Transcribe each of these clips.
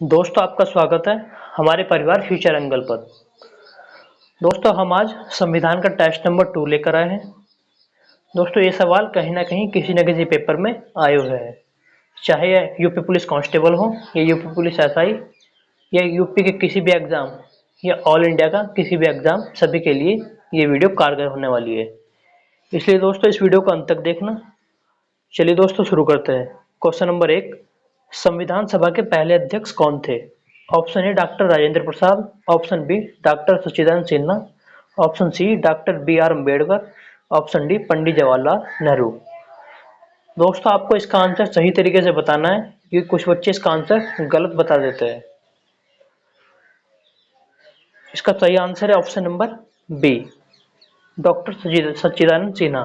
दोस्तों आपका स्वागत है हमारे परिवार फ्यूचर एंगल पर। दोस्तों हम आज संविधान का टेस्ट नंबर 2 लेकर आए हैं। दोस्तों ये सवाल कहीं ना कहीं किसी न किसी पेपर में आए हुए हैं, चाहे यह यूपी पुलिस कांस्टेबल हो या यूपी पुलिस एसआई या यूपी के किसी भी एग्जाम या ऑल इंडिया का किसी भी एग्जाम, सभी के लिए ये वीडियो कारगर होने वाली है। इसलिए दोस्तों इस वीडियो को अंत तक देखना। चलिए दोस्तों शुरू करते हैं। क्वेश्चन नंबर 1, संविधान सभा के पहले अध्यक्ष कौन थे? Option A doctor Rajendra Prasad, option B doctor Sachchidananda Sinha, option C doctor B R Ambedkar, option D Pandit Jawaharlal Nehru. दोस्तों आपको इसका आंसर सही तरीके से बताना है क्योंकि कुछ बच्चे इसका आंसर गलत बता देते हैं। इसका सही आंसर है option number B, doctor Sachchidananda Sinha.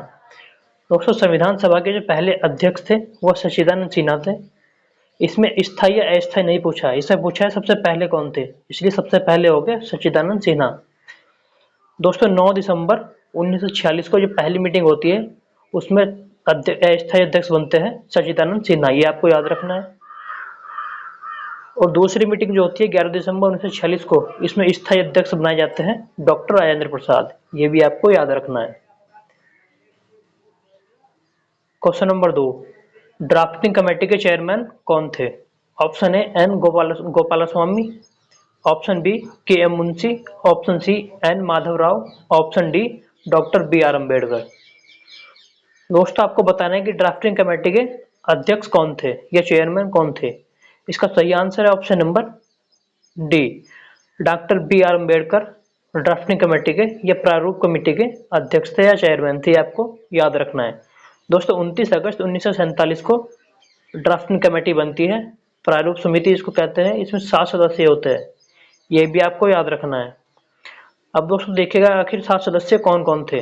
दोस्तों संविधान सभा के जो पहले अध्यक्ष थे वह सच्चिदानंद सिन्हा थे। इसमें स्थायी या अस्थायी नहीं पूछा है, इसमें पूछा है सबसे पहले कौन थे, इसलिए सबसे पहले हो गए सच्चिदानंद सिन्हा। दोस्तों 9 दिसंबर 1946 को जो पहली मीटिंग होती है उसमें अस्थायी अध्यक्ष बनते हैं सच्चिदानंद सिन्हा, ये आपको याद रखना है। और दूसरी मीटिंग जो होती है 11 दिसंबर 1946 को, इसमें स्थायी अध्यक्ष बनाए जाते हैं डॉक्टर राजेंद्र प्रसाद, ये भी आपको याद रखना है। क्वेश्चन नंबर 2, ड्राफ्टिंग कमेटी के चेयरमैन कौन थे? Option A N Gopalaswamy, option B K M Munshi, option C N Madhav Rao, option D doctor B R Ambedkar. दोस्तों आपको बताना है कि ड्राफ्टिंग कमेटी के अध्यक्ष कौन थे या चेयरमैन कौन थे। इसका सही आंसर है option number D, doctor B R Ambedkar drafting committee के या प्रारूप कमेटी के अध्यक्ष थे या चेयरमैन थे, आपको याद रखना है। दोस्तों 29 अगस्त 1947 को ड्राफ्टिंग कमेटी बनती है, प्रारूप समिति इसको कहते हैं। इसमें 7 सदस्य होते हैं, ये भी आपको याद रखना है। अब दोस्तों देखिएगा आखिर 7 सदस्य कौन कौन थे।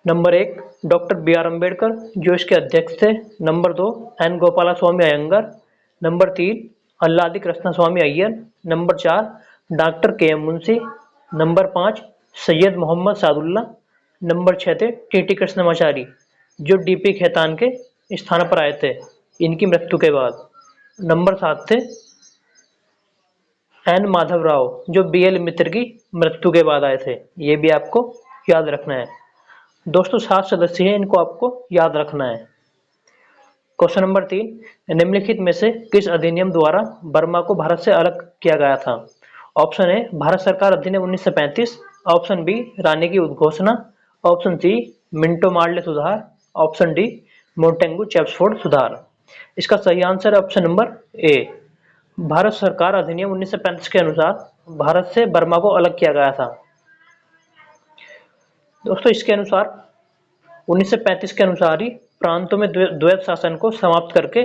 Number 1 doctor B R Ambedkar जो इसके अध्यक्ष थे। Number 2 N Gopalaswami Ayyangar. Number 3 Alladi Krishnaswami Ayyar. Number 4 doctor K M Munshi. Number 5 Syed Mohammad Saadulla. Number 6 थे टी कृष्णमाचारी जो डीपी खेतान के स्थान पर आए थे इनकी मृत्यु के बाद। नंबर 7 थे एन माधव राव जो बी एल मित्र की मृत्यु के बाद आए थे, ये भी आपको याद रखना है। दोस्तों 7 सदस्य हैं, इनको आपको याद रखना है। क्वेश्चन नंबर 3, निम्नलिखित में से किस अधिनियम द्वारा बर्मा को भारत से अलग किया गया था? ऑप्शन ए भारत सरकार अधिनियम 1935, ऑप्शन बी रानी की उद्घोषणा, ऑप्शन सी मिंटो मार्ले सुधार, ऑप्शन डी मोंटेगू चेम्सफोर्ड सुधार। इसका सही आंसर है ऑप्शन नंबर ए, भारत सरकार अधिनियम 1935 के अनुसार भारत से बर्मा को अलग किया गया था। दोस्तों इसके अनुसार 1935 के अनुसार ही प्रांतों में द्वैत शासन को समाप्त करके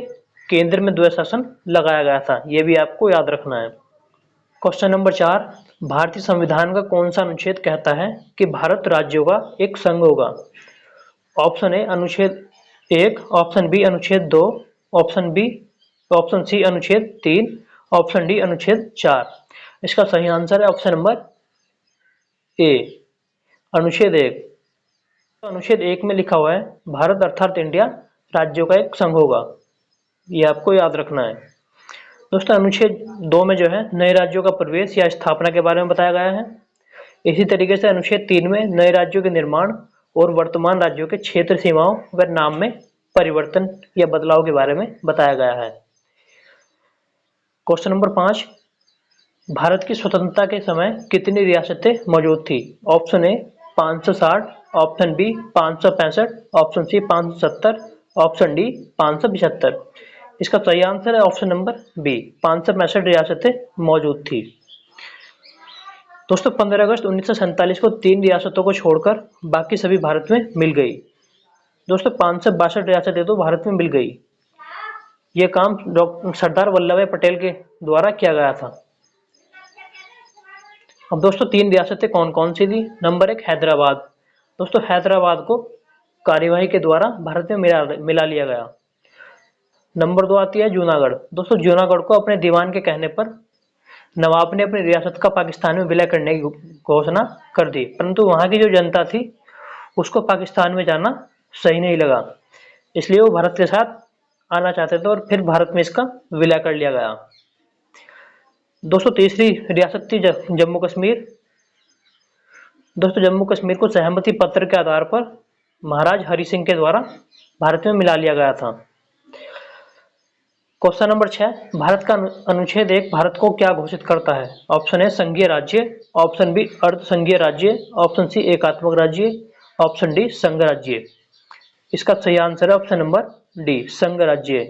केंद्र में द्वैत शासन लगाया गया था, ये भी आपको याद रखना है। क्वेश्चन नंबर 4, भारतीय संविधान का कौन सा अनुच्छेद कहता है कि भारत राज्यों का एक संघ होगा? ऑप्शन ए अनुच्छेद 1, ऑप्शन बी अनुच्छेद 2, ऑप्शन सी अनुच्छेद 3, ऑप्शन डी अनुच्छेद 4। इसका सही आंसर है ऑप्शन नंबर ए, अनुच्छेद 1। अनुच्छेद 1 में लिखा हुआ है भारत अर्थात इंडिया राज्यों का एक संघ होगा, ये आपको याद रखना है। दोस्तों अनुच्छेद 2 में जो है नए राज्यों का प्रवेश या स्थापना के बारे में बताया गया है। इसी तरीके से अनुच्छेद 3 में नए राज्यों के निर्माण और वर्तमान राज्यों के क्षेत्र सीमाओं व नाम में परिवर्तन या बदलाव के बारे में बताया गया है। क्वेश्चन नंबर 5, भारत की स्वतंत्रता के समय कितनी रियासतें मौजूद थी? Option A 560, option B 565, option C 570, option D 575। इसका सही आंसर है ऑप्शन नंबर बी, 565 रियासतें मौजूद थी। दोस्तों 15 अगस्त 1947 को 3 रियासतों को छोड़कर बाकी सभी भारत में मिल गई। दोस्तों 562 रियासतें तो भारत में मिल गई। यह काम सरदार वल्लभ भाई पटेल के द्वारा किया गया था। अब दोस्तों 3 रियासतें कौन कौन सी थी? नंबर 1 हैदराबाद। दोस्तों हैदराबाद को कार्यवाही के द्वारा भारत में मिला लिया गया। नंबर 2 आती है जूनागढ़। दोस्तों जूनागढ़ को अपने दीवान के कहने पर नवाब ने अपनी रियासत का पाकिस्तान में विलय करने की घोषणा कर दी, परंतु वहां की जो जनता थी उसको पाकिस्तान में जाना सही नहीं लगा, इसलिए वो भारत के साथ आना चाहते थे और फिर भारत में इसका विलय कर लिया गया। दोस्तों तीसरी रियासत थी जम्मू कश्मीर। दोस्तों जम्मू कश्मीर को सहमति पत्र के आधार पर महाराज हरि सिंह के द्वारा भारत में मिला लिया गया था। क्वेश्चन नंबर 6, भारत का अनुच्छेद 1 भारत को क्या घोषित करता है? ऑप्शन ए संघीय राज्य, ऑप्शन बी अर्ध संघीय राज्य, ऑप्शन सी एकात्मक राज्य, ऑप्शन डी संघ राज्य। इसका सही आंसर है ऑप्शन नंबर डी, संघ राज्य।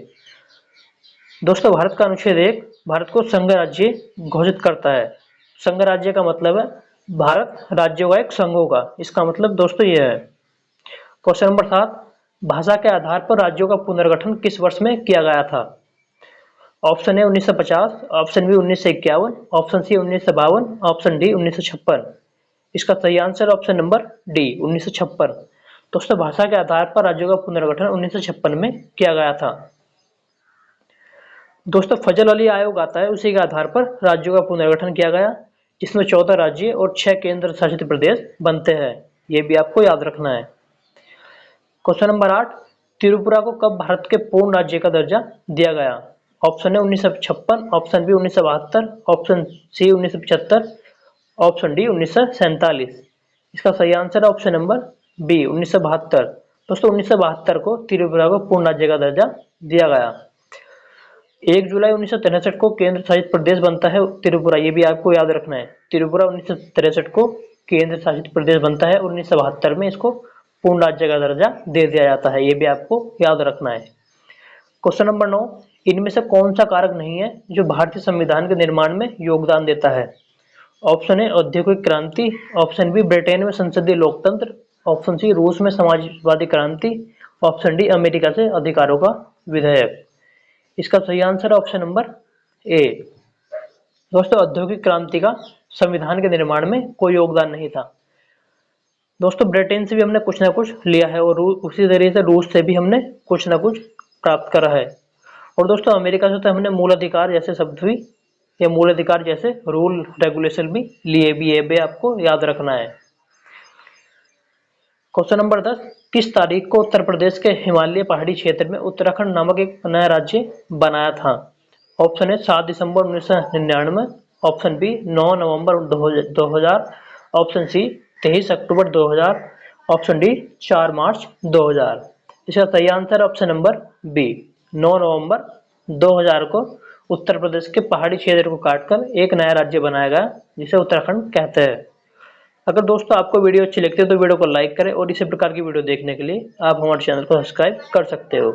दोस्तों भारत का अनुच्छेद 1 भारत को संघ राज्य घोषित करता है। संघ राज्य का मतलब है भारत राज्यों का एक संघ होगा, इसका मतलब दोस्तों ये है। क्वेश्चन नंबर 7, भाषा के आधार पर राज्यों का पुनर्गठन किस वर्ष में किया गया था? Option A 1950, option B 1951, option C 1952, option D 1956। इसका सही आंसर ऑप्शन नंबर डी 1956। दोस्तों भाषा के आधार पर राज्यों का पुनर्गठन 1956 में किया गया था। दोस्तों फजल अली आयोग आता है, उसी के आधार पर राज्यों का पुनर्गठन किया गया, जिसमें 14 राज्य और 6 केंद्र शासित प्रदेश बनते हैं। ये भी आपको याद रखना है। क्वेश्चन नंबर 8, त्रिपुरा को कब भारत के पूर्ण राज्य का दर्जा दिया गया? Option A 1956, option B 1972, option C 1975, option D 1947। इसका सही आंसर है ऑप्शन नंबर बी 1972। दोस्तों 1972 को त्रिपुरा को पूर्ण राज्य का दर्जा दिया गया। 1 जुलाई 1963 को केंद्र शासित प्रदेश बनता है त्रिपुरा, ये भी आपको याद रखना है। त्रिपुरा 1963 को केंद्र शासित प्रदेश बनता है और 1972 में इसको पूर्ण राज्य का दर्जा दे दिया जाता है, ये भी आपको याद रखना है। क्वेश्चन नंबर 9, इनमें से कौन सा कारक नहीं है जो भारतीय संविधान के निर्माण में योगदान देता है? ऑप्शन ए औद्योगिक क्रांति, ऑप्शन बी ब्रिटेन में संसदीय लोकतंत्र, ऑप्शन सी रूस में समाजवादी क्रांति, ऑप्शन डी अमेरिका से अधिकारों का विधेयक। इसका सही आंसर है ऑप्शन नंबर ए। दोस्तों औद्योगिक क्रांति का संविधान के निर्माण में कोई योगदान नहीं था। दोस्तों ब्रिटेन से भी हमने कुछ ना कुछ लिया है और उसी तरीके से रूस से भी हमने कुछ ना कुछ प्राप्त करा है। और दोस्तों अमेरिका से तो हमने मूल अधिकार जैसे शब्द भी या मूल अधिकार जैसे रूल रेगुलेशन भी लिए भी, ये भी आपको याद रखना है। क्वेश्चन नंबर 10, किस तारीख को उत्तर प्रदेश के हिमालय पहाड़ी क्षेत्र में उत्तराखंड नामक एक नया राज्य बनाया था? ऑप्शन ए 7 दिसंबर 1999, ऑप्शन बी 9 नवंबर 2000, ऑप्शन सी 23 अक्टूबर 2000, ऑप्शन डी 4 मार्च 2000। इसका सही आंसर ऑप्शन नंबर बी 9 नवंबर 2000 को उत्तर प्रदेश के पहाड़ी क्षेत्र को काटकर एक नया राज्य बनाया गया, जिसे उत्तराखंड कहते हैं। अगर दोस्तों आपको वीडियो अच्छी लगती है तो वीडियो को लाइक करें और इसी प्रकार की वीडियो देखने के लिए आप हमारे चैनल को सब्सक्राइब कर सकते हो।